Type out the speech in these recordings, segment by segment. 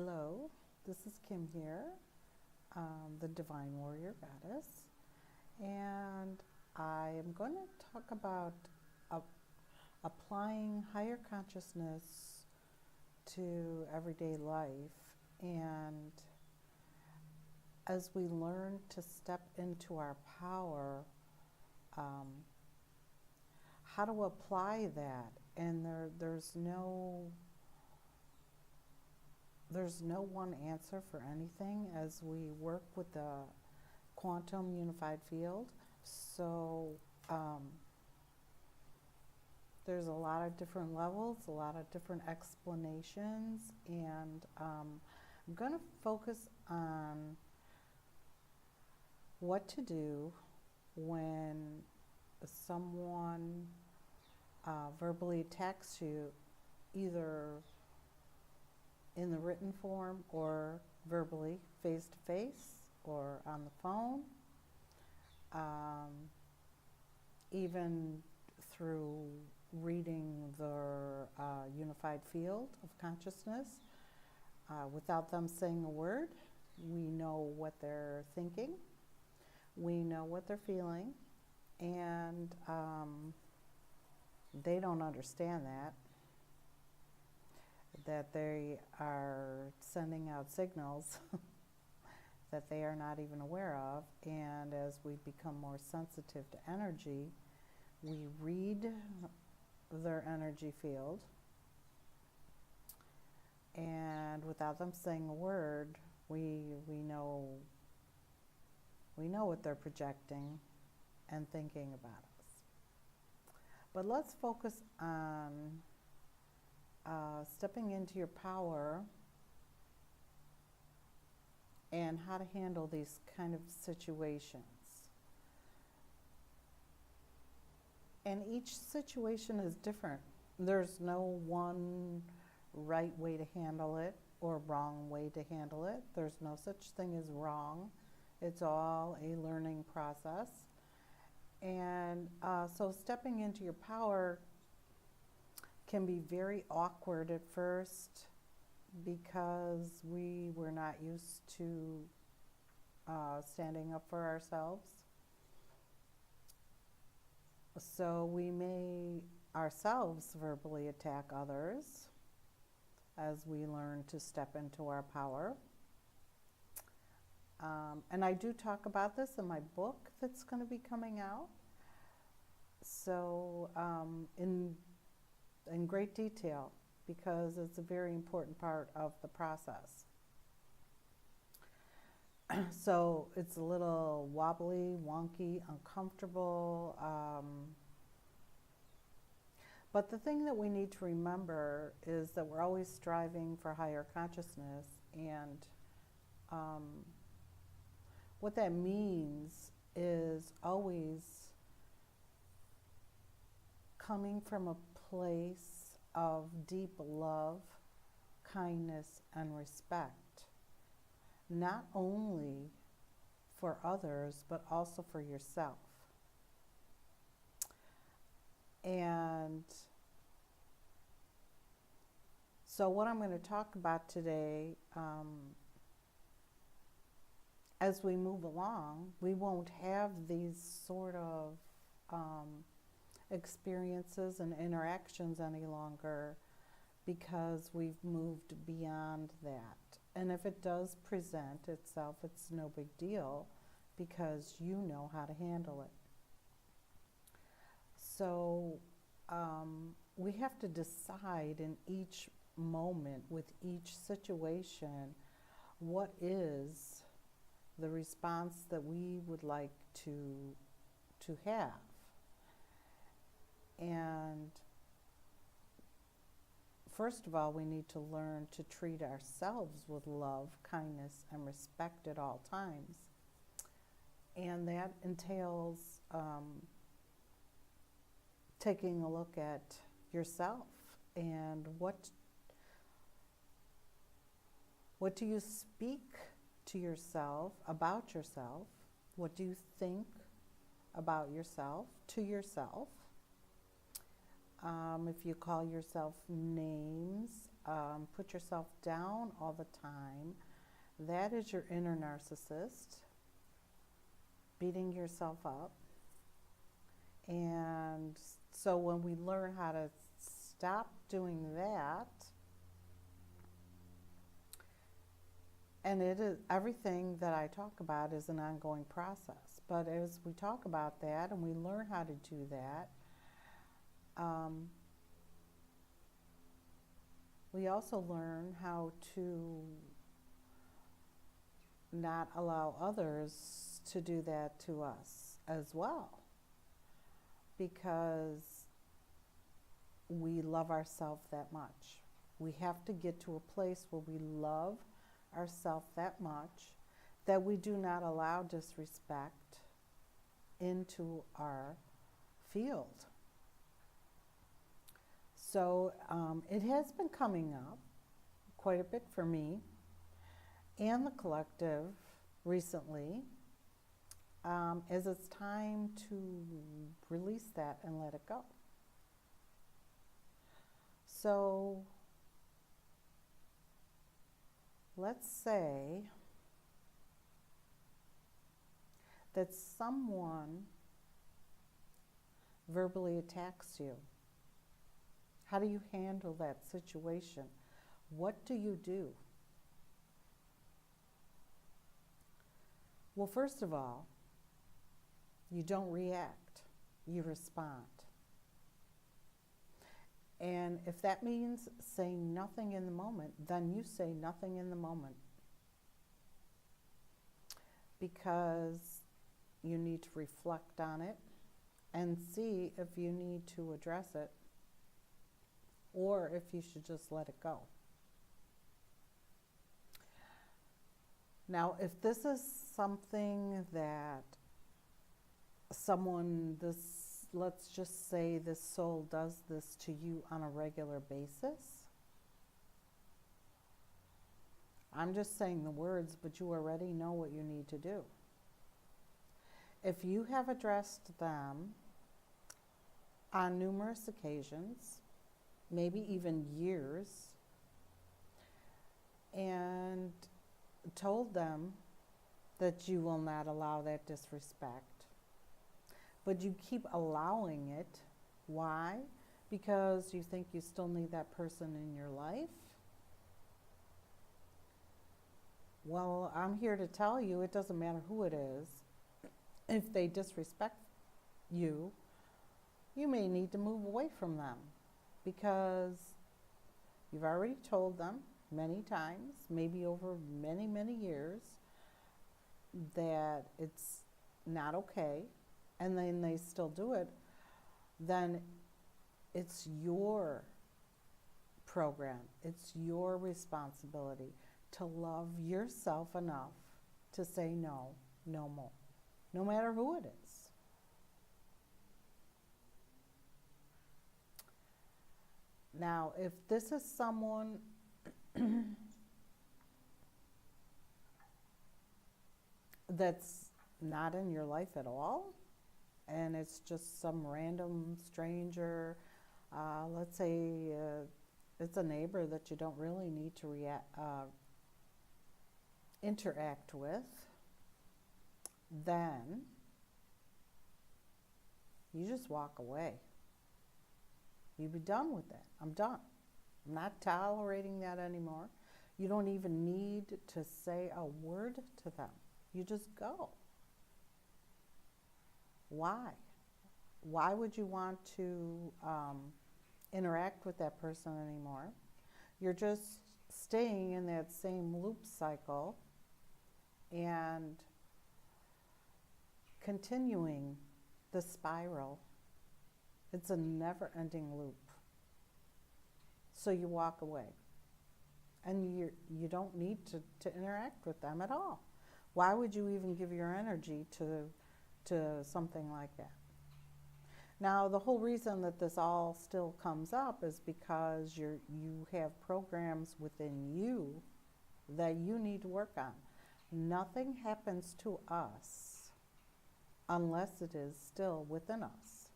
Hello, this is Kim here, the Divine Warrior Goddess, and I am going to talk about applying higher consciousness to everyday life. And as we learn to step into our power, how to apply that. And there's no one answer for anything as we work with the quantum unified field. So there's a lot of different levels, a lot of different explanations, and I'm going to focus on what to do when someone verbally attacks you, either in the written form or verbally, face to face or on the phone, even through reading their unified field of consciousness. Without them saying a word, we know what they're thinking, we know what they're feeling, and they don't understand that they are sending out signals that they are not even aware of. And as we become more sensitive to energy, we read their energy field, and without them saying a word, we know what they're projecting and thinking about us. But let's focus on stepping into your power and how to handle these kind of situations. And each situation is different. There's no one right way to handle it or wrong way to handle it. There's no such thing as wrong. It's all a learning process. And so stepping into your power can be very awkward at first because we were not used to standing up for ourselves. So we may ourselves verbally attack others as we learn to step into our power. And I do talk about this in my book that's going to be coming out. So in great detail, because it's a very important part of the process. So it's a little wobbly, wonky, uncomfortable. But the thing that we need to remember is that we're always striving for higher consciousness. And what that means is always coming from a place of deep love, kindness, and respect, not only for others, but also for yourself. And so what I'm going to talk about today, as we move along, we won't have these sort of experiences and interactions any longer because we've moved beyond that. And if it does present itself, it's no big deal because you know how to handle it. So we have to decide in each moment, with each situation, what is the response that we would like to have. And first of all, we need to learn to treat ourselves with love, kindness, and respect at all times. And that entails taking a look at yourself and what do you speak to yourself, about yourself? What do you think about yourself, to yourself? If you call yourself names put yourself down all the time, that is your inner narcissist beating yourself up. And so when we learn how to stop doing that, and it is, everything that I talk about is an ongoing process. But as we talk about that and we learn how to do that, we also learn how to not allow others to do that to us as well, because we love ourselves that much. We have to get to a place where we love ourselves that much that we do not allow disrespect into our field. So it has been coming up quite a bit for me and the collective recently, as it's time to release that and let it go. So let's say that someone verbally attacks you. How do you handle that situation? What do you do? Well, first of all, you don't react, you respond. And if that means saying nothing in the moment, then you say nothing in the moment. Because you need to reflect on it and see if you need to address it or if you should just let it go. Now, if this is something that let's just say this soul does this to you on a regular basis, I'm just saying the words, but you already know what you need to do. If you have addressed them on numerous occasions, maybe even years, and told them that you will not allow that disrespect, but you keep allowing it. Why? Because you think you still need that person in your life? Well, I'm here to tell you it doesn't matter who it is. If they disrespect you, you may need to move away from them, because you've already told them many times, maybe over many, many years, that it's not okay, and then they still do it, then it's your program, it's your responsibility to love yourself enough to say no, no more, no matter who it is. Now, if this is someone that's not in your life at all, and it's just some random stranger, let's say it's a neighbor that you don't really need to interact with, then you just walk away. You be done with that. I'm done. I'm not tolerating that anymore. You don't even need to say a word to them. You just go. Why? Why would you want to interact with that person anymore? You're just staying in that same loop cycle and continuing the spiral. It's a never-ending loop. So you walk away. And you don't need to interact with them at all. Why would you even give your energy to something like that? Now, the whole reason that this all still comes up is because you have programs within you that you need to work on. Nothing happens to us unless it is still within us.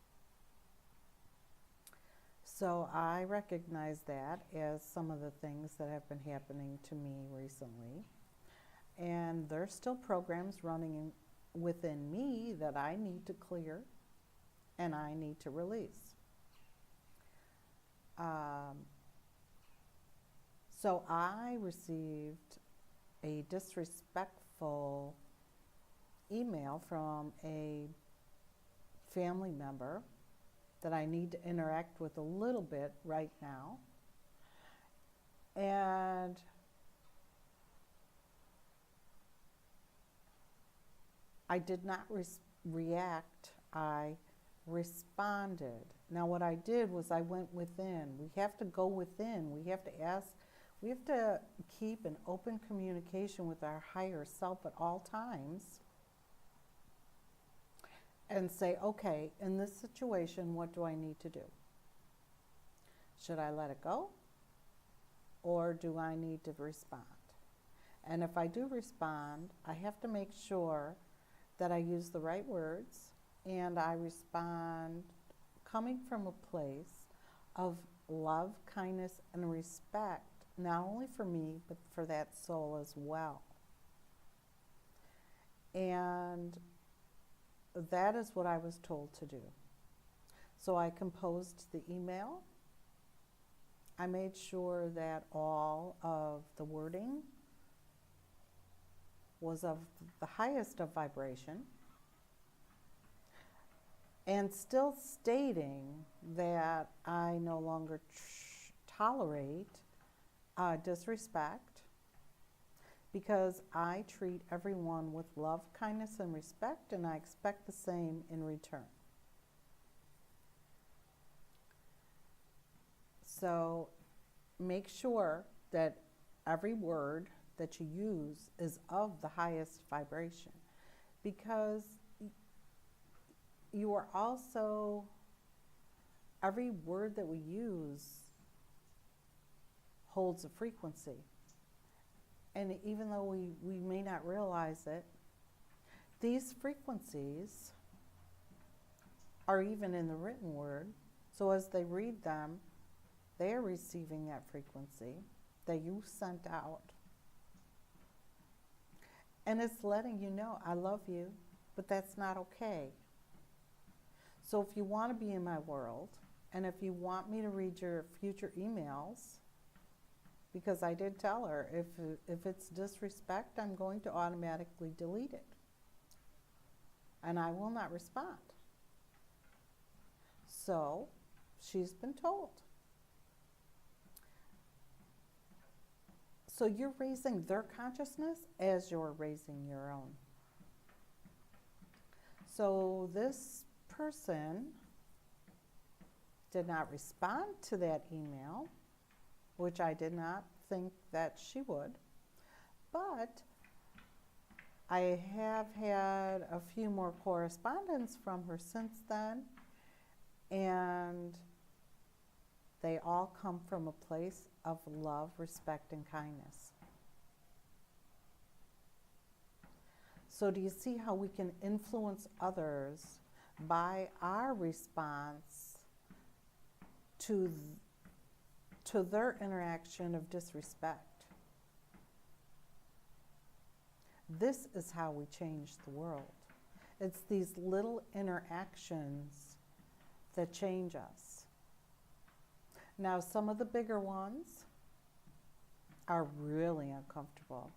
So I recognize that as some of the things that have been happening to me recently. And there's still programs running within me that I need to clear and I need to release. So I received a disrespectful email from a family member that I need to interact with a little bit right now. And I did not react, I responded. Now what I did was I went within. We have to go within. We have to ask, we have to keep an open communication with our higher self at all times and say, okay, in this situation, what do I need to do? Should I let it go? Or do I need to respond? And if I do respond, I have to make sure that I use the right words and I respond coming from a place of love, kindness, and respect, not only for me, but for that soul as well. And that is what I was told to do. So I composed the email. I made sure that all of the wording was of the highest of vibration, and still stating that I no longer tolerate disrespect, because I treat everyone with love, kindness, and respect, and I expect the same in return. So make sure that every word that you use is of the highest vibration, because you are also, every word that we use holds a frequency. And even though we may not realize it, these frequencies are even in the written word. So as they read them, they are receiving that frequency that you sent out. And it's letting you know, I love you, but that's not okay. So if you want to be in my world, and if you want me to read your future emails, because I did tell her, if it's disrespect, I'm going to automatically delete it. And I will not respond. So she's been told. So you're raising their consciousness as you're raising your own. So this person did not respond to that email, which I did not think that she would. But I have had a few more correspondence from her since then, and they all come from a place of love, respect, and kindness. So do you see how we can influence others by our response to their interaction of disrespect? This is how we change the world. It's these little interactions that change us. Now, some of the bigger ones are really uncomfortable,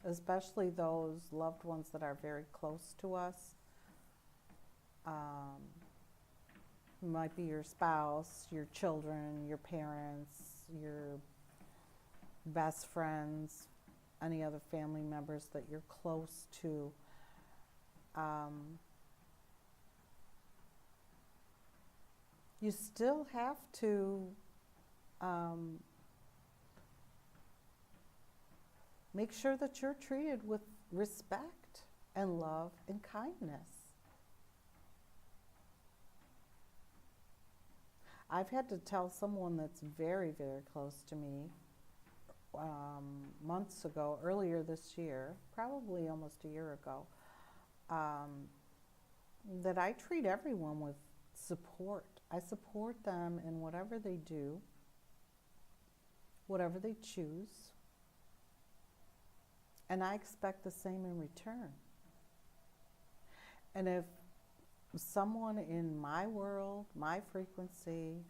especially those loved ones that are very close to us. Might be your spouse, your children, your parents, your best friends, any other family members that you're close to. You still have to make sure that you're treated with respect and love and kindness. I've had to tell someone that's very, very close to me months ago, earlier this year, probably almost a year ago, that I treat everyone with support I support them in whatever they do, whatever they choose, and I expect the same in return. And if someone in my world, my frequency,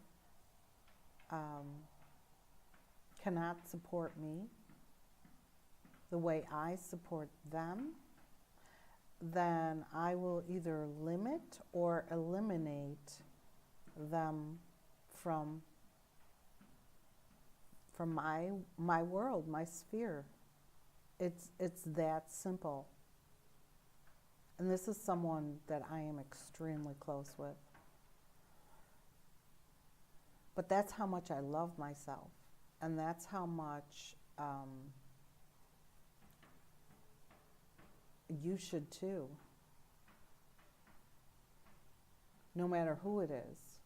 cannot support me the way I support them, then I will either limit or eliminate them from my world, my sphere. It's that simple. And this is someone that I am extremely close with. But that's how much I love myself. And that's how much you should too. No matter who it is.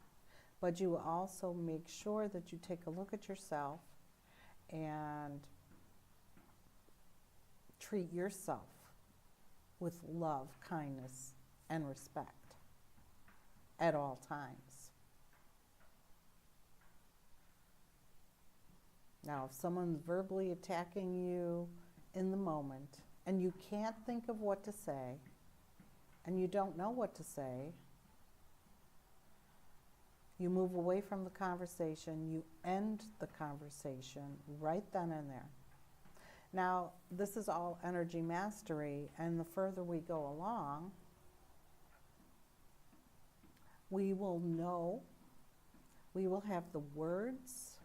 But you also make sure that you take a look at yourself and treat yourself with love, kindness, and respect at all times. Now, if someone's verbally attacking you in the moment and you can't think of what to say and you don't know what to say, you move away from the conversation, you end the conversation right then and there. Now, this is all energy mastery, and the further we go along, we will know, we will have the words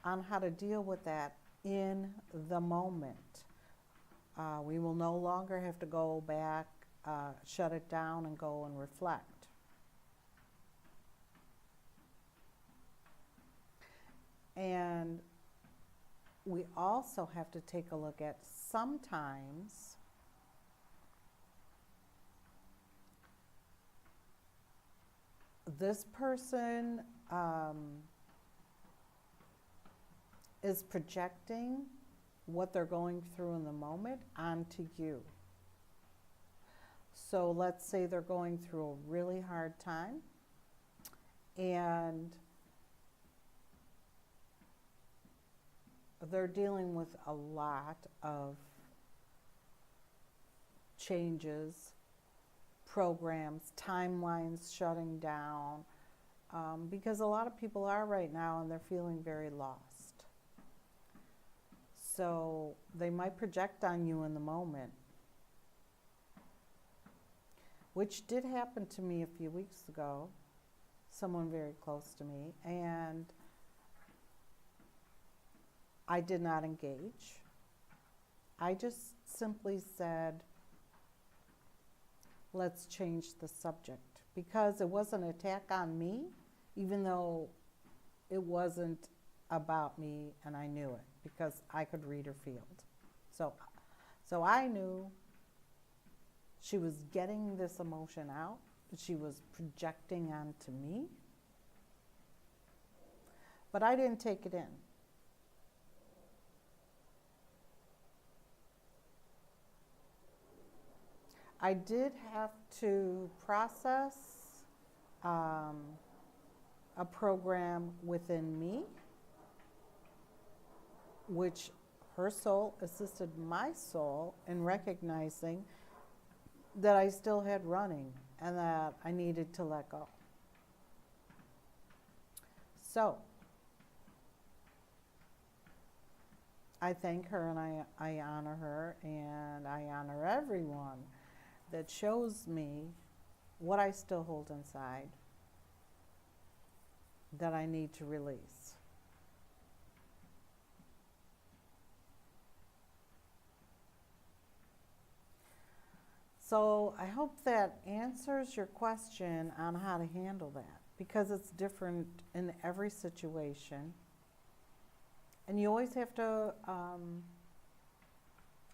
on how to deal with that in the moment. We will no longer have to go back, shut it down, and go and reflect. And we also have to take a look at sometimes this person is projecting what they're going through in the moment onto you. So let's say they're going through a really hard time and they're dealing with a lot of changes, programs, timelines shutting down, because a lot of people are right now and they're feeling very lost. So they might project on you in the moment, which did happen to me a few weeks ago, someone very close to me, and I did not engage. I just simply said, let's change the subject, because it was an attack on me, even though it wasn't about me and I knew it, because I could read her field. So I knew she was getting this emotion out, she was projecting onto me, but I didn't take it in. I did have to process a program within me, which her soul assisted my soul in recognizing that I still had running and that I needed to let go. So I thank her and I honor her, and I honor everyone that shows me what I still hold inside that I need to release. So I hope that answers your question on how to handle that, because it's different in every situation. And you always have to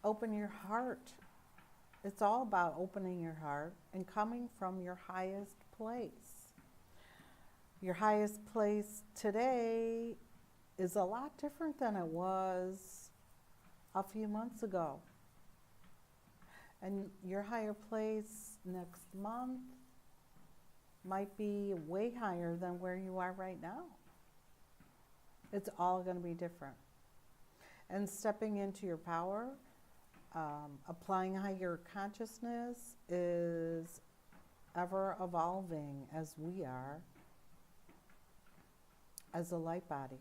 open your heart. It's all about opening your heart and coming from your highest place. Your highest place today is a lot different than it was a few months ago. And your higher place next month might be way higher than where you are right now. It's all going to be different. And stepping into your power, applying higher consciousness is ever evolving as we are, as a light body,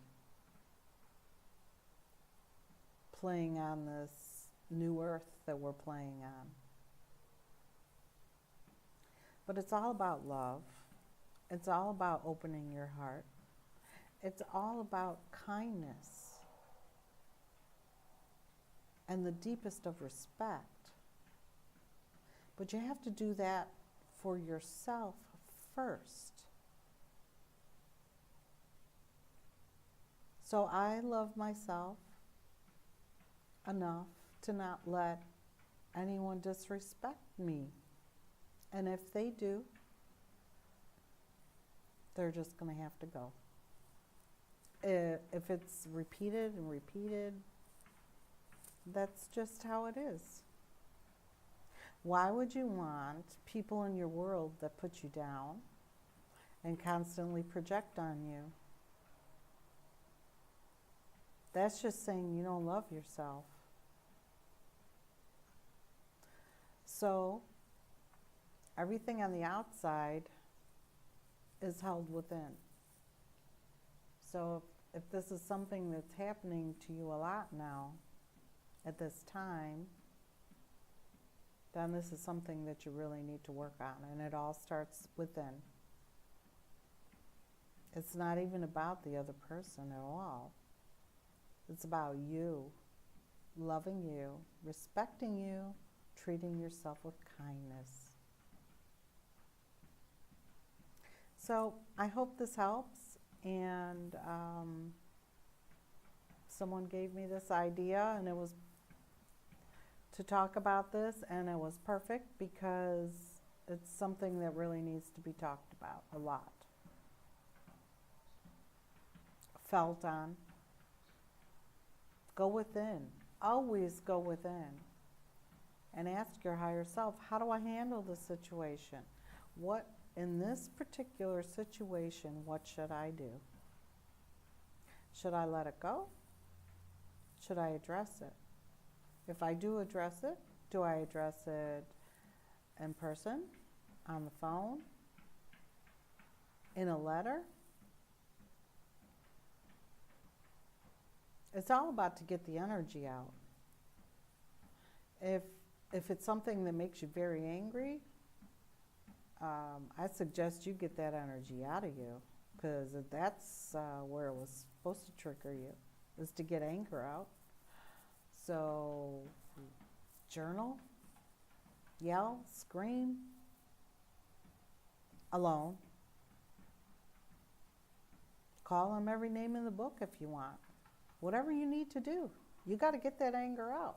playing on this new earth that we're playing on. But it's all about love. It's all about opening your heart. It's all about kindness and the deepest of respect. But you have to do that for yourself first. So I love myself enough to not let anyone disrespect me. And if they do, they're just going to have to go. If it's repeated and repeated, that's just how it is. Why would you want people in your world that put you down and constantly project on you? That's just saying you don't love yourself. So, everything on the outside is held within. So if this is something that's happening to you a lot now, at this time, then this is something that you really need to work on, and it all starts within. It's not even about the other person at all. It's about you, loving you, respecting you, treating yourself with kindness. So I hope this helps, and someone gave me this idea, and it was to talk about this, and it was perfect because it's something that really needs to be talked about a lot, felt on. Go within. Always go within and ask your higher self, how do I handle this situation? What, in this particular situation, what should I do? Should I let it go? Should I address it? If I do address it, do I address it in person, on the phone, in a letter? It's all about to get the energy out. If it's something that makes you very angry, I suggest you get that energy out of you, because that's where it was supposed to trigger you, is to get anger out. So journal, yell, scream, alone. Call them every name in the book if you want. Whatever you need to do, you got to get that anger out.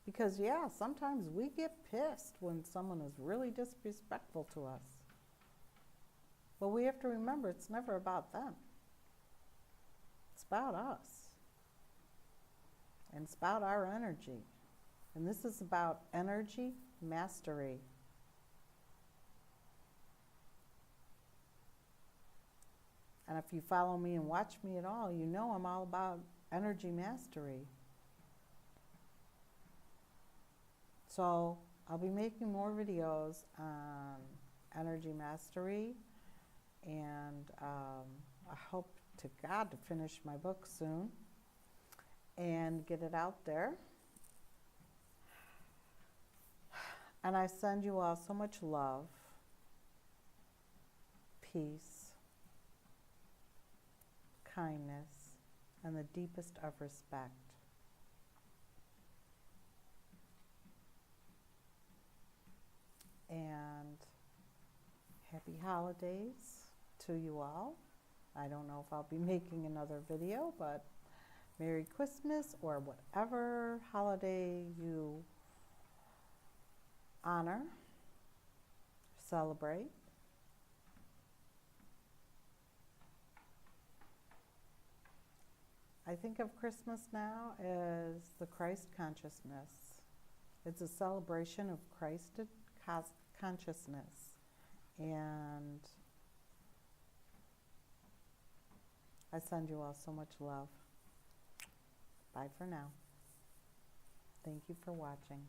Because, yeah, sometimes we get pissed when someone is really disrespectful to us. But we have to remember it's never about them. It's about us. And it's about our energy. And this is about energy mastery. And if you follow me and watch me at all, you know I'm all about energy mastery. So I'll be making more videos on energy mastery, and I hope to God to finish my book soon and get it out there. And I send you all so much love, peace, kindness, and the deepest of respect. And happy holidays to you all. I don't know if I'll be making another video, but Merry Christmas, or whatever holiday you honor, celebrate. I think of Christmas now as the Christ consciousness. It's a celebration of Christ consciousness. And I send you all so much love. Bye for now. Thank you for watching.